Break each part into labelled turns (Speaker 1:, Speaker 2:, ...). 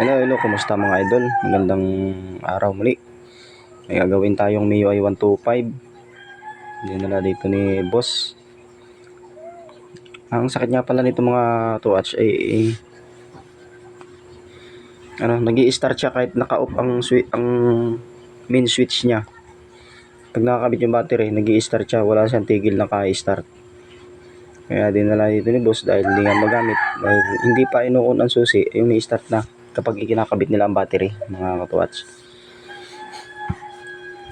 Speaker 1: Hello, kumusta mga idol? Magandang araw muli. May gagawin tayong MIUI 125. Hindi na dito ni boss. Ang sakit nga pala nito mga 2H ay nag-i-start siya kahit naka-off ang main switch niya. Pag nakakabit yung battery, nag-i-start siya, wala siyang tigil na ka-start. Kaya dinala dito ni boss dahil hindi nga magamit. Dahil hindi pa inuon ang susi, yung i-start na kapag ikinakabit nila ang battery, mga 2H.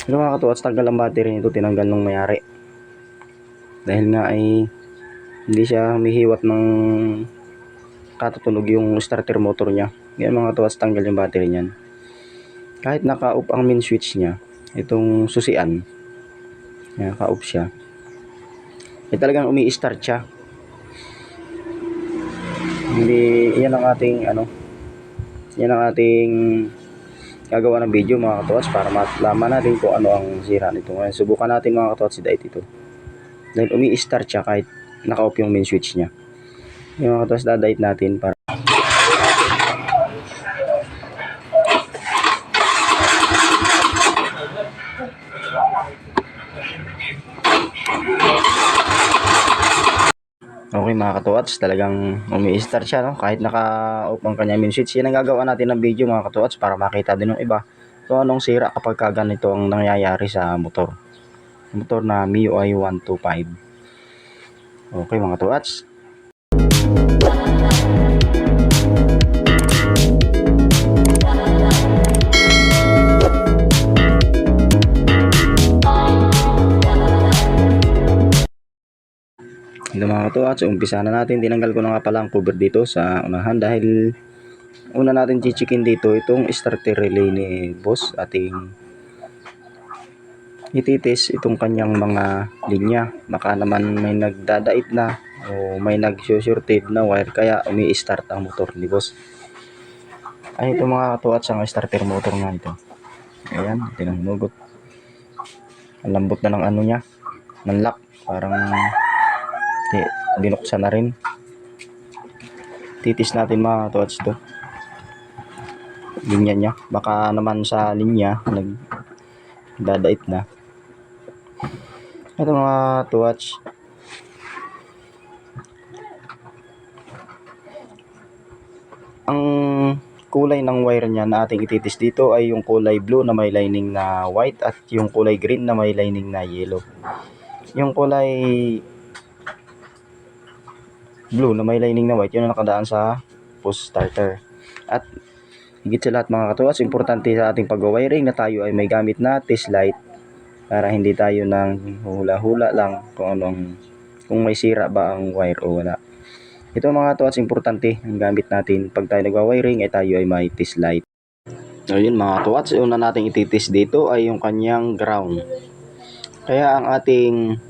Speaker 1: Pero mga katuwats, tanggal ang battery nito, tinanggal nung mayari. Dahil nga ay hindi siya humihiwat ng katutunog yung starter motor niya. Yan mga katuwats, tanggal yung battery niyan. Kahit naka-off ang main switch niya, itong susian, naka-off siya, ay talagang umi-start siya. Hindi, yan ang ating gagawa ng video mga katuwats para malaman natin kung ano ang sira nito. Ngayon subukan natin mga katuwats si Dait ito. Dahil umi-start siya kahit naka-off yung main switch niya. Yung mga katuwats, dadait natin para okay mga katuwats, talagang umi-start siya, no? Kahit naka-off ang kanya main switch. Yan ang gagawa natin ng video mga katuwats para makita din ng iba kung anong sira kapag ganito ang nangyayari sa motor na MIUI 125. Okay mga katuwats. Ito mga katuwats, umpisa na natin. Tinanggal ko na nga pala ang cover dito sa unahan dahil una natin chichikin dito itong starter relay ni boss. Ating ititis itong kanyang mga linya. Baka naman may nagdadait na o may nag-shorted na wire kaya umi-start ang motor ni boss. Ay ito mga katuwats, ang starter motor nga ito. Ayan, tinangnugot. Ang lambot na ng ano niya, ng lock. Parang binuksan na rin. Titis natin mga katuwats ito, linya niya. Baka naman sa linya nagdadait na. Ito mga katuwats, ang kulay ng wire niya na ating ititis dito ay yung kulay blue na may lining na white at yung kulay green na may lining na yellow. Yung kulay blue na may lining na white, yun ang nakadaan sa post starter. At higit sa lahat mga katuwats, importante sa ating pag-wiring na tayo ay may gamit na test light para hindi tayo nang hula-hula lang kung may sira ba ang wire o wala. Ito mga katuwats, importante ang gamit natin pag tayo nagwa-wiring ay tayo ay may test light. So yun mga katuwats, una nating ititis dito ay yung kanyang ground. Kaya ang ating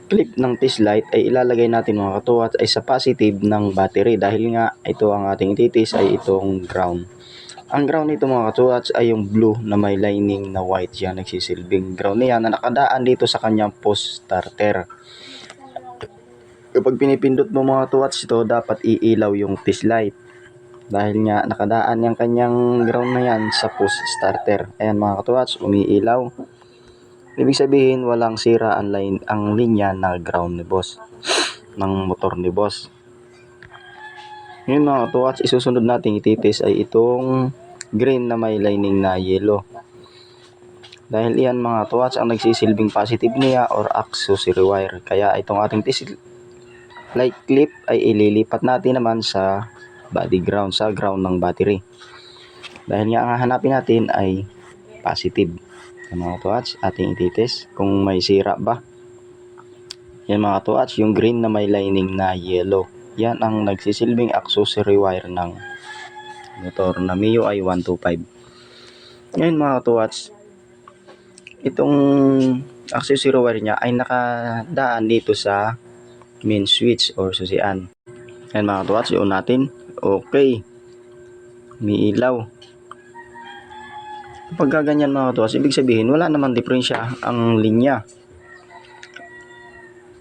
Speaker 1: clip ng test light ay ilalagay natin mga katuwats ay sa positive ng battery dahil nga ito ang ating ititis ay itong ground. Ang ground nito mga katuwats ay yung blue na may lining na white. Yan nagsisilbing ground niya na nakadaan dito sa kanyang post starter. Kapag pinipindot mo mga katuwats ito, dapat iilaw yung test light dahil nga nakadaan yung kanyang ground na yan sa post starter. Ayan mga katuwats, umiilaw. Ibig sabihin walang sira ang linya na ground ni boss ng motor ni boss. Ngayon mga katuwats, isusunod natin ititis ay itong green na may lining na yellow. Dahil iyan mga katuwats ang nagsisilbing positive niya or auxiliary wire. Kaya itong ating test light clip ay ililipat natin naman sa body ground, sa ground ng battery. Dahil nga ang hahanapin natin ay positive. Mga katuwats, ating ititis kung may sira ba. Yan mga katuwats, yung green na may lining na yellow, yan ang nagsisilbing auxiliary wire ng motor na MIUI 125. Ngayon mga katuwats, itong auxiliary wire nya ay nakadaan dito sa main switch or susian. Yan mga katuwats, yun natin. Okay, may ilaw. Kapag ganyan mga katuwats, ibig sabihin wala namang diferensya ang linya.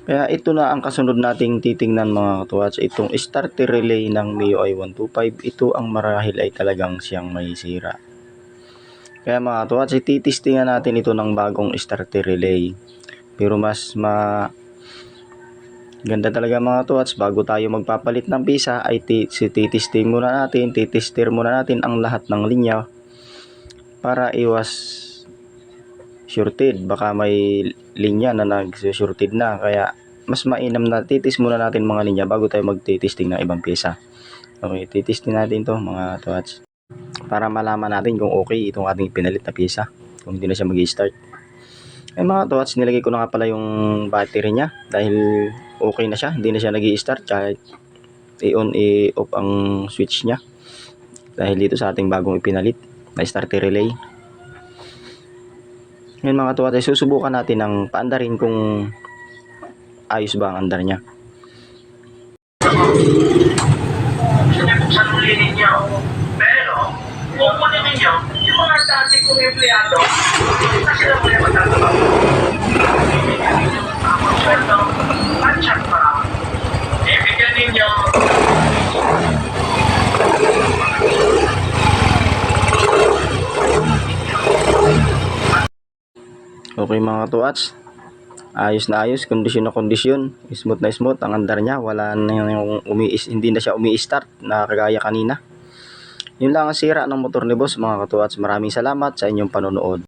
Speaker 1: Kaya ito na ang kasunod nating titingnan mga katuwats. Itong starter relay ng MIUI 125, ito ang marahil ay talagang siyang may sira. Kaya mga katuwats, ititestingan natin ito ng bagong starter relay. Pero mas ganda talaga mga katuwats, bago tayo magpapalit ng pisa ay titesting muna natin, titester muna natin ang lahat ng linya para iwas shorted. Baka may linya na nag-shorted na, kaya mas mainam na titis muna natin mga linya bago tayo magtitesting ng ibang pyesa. Okay, titesting natin to mga katuwats para malaman natin kung okay itong ating pinalit na pyesa, kung hindi na siya mag-i-start. Mga katuwats, nilagay ko na nga pala yung battery niya dahil okay na siya, hindi na siya nag-i-start kahit i-on i-off ang switch niya dahil dito sa ating bagong ipinalit na starter relay. Ngayon mga katuwats, ay susubukan natin ng paandarin kung ayos ba ang andar niya.
Speaker 2: Sinibuksan muli ninyo, pero kukunin ninyo yung mga dati kong empleyado na sila muli magtatrabaho. Ibigyan ninyo ang sweldo at check para ibigyan ninyo
Speaker 1: Okay mga katuwats, ayos na ayos, kondisyon na kondisyon, smooth na smooth ang andar niya, wala na yung hindi na siya umi-start na kagaya kanina. Yun lang ang sira ng motor ni boss mga katuwats. Maraming salamat sa inyong panonood.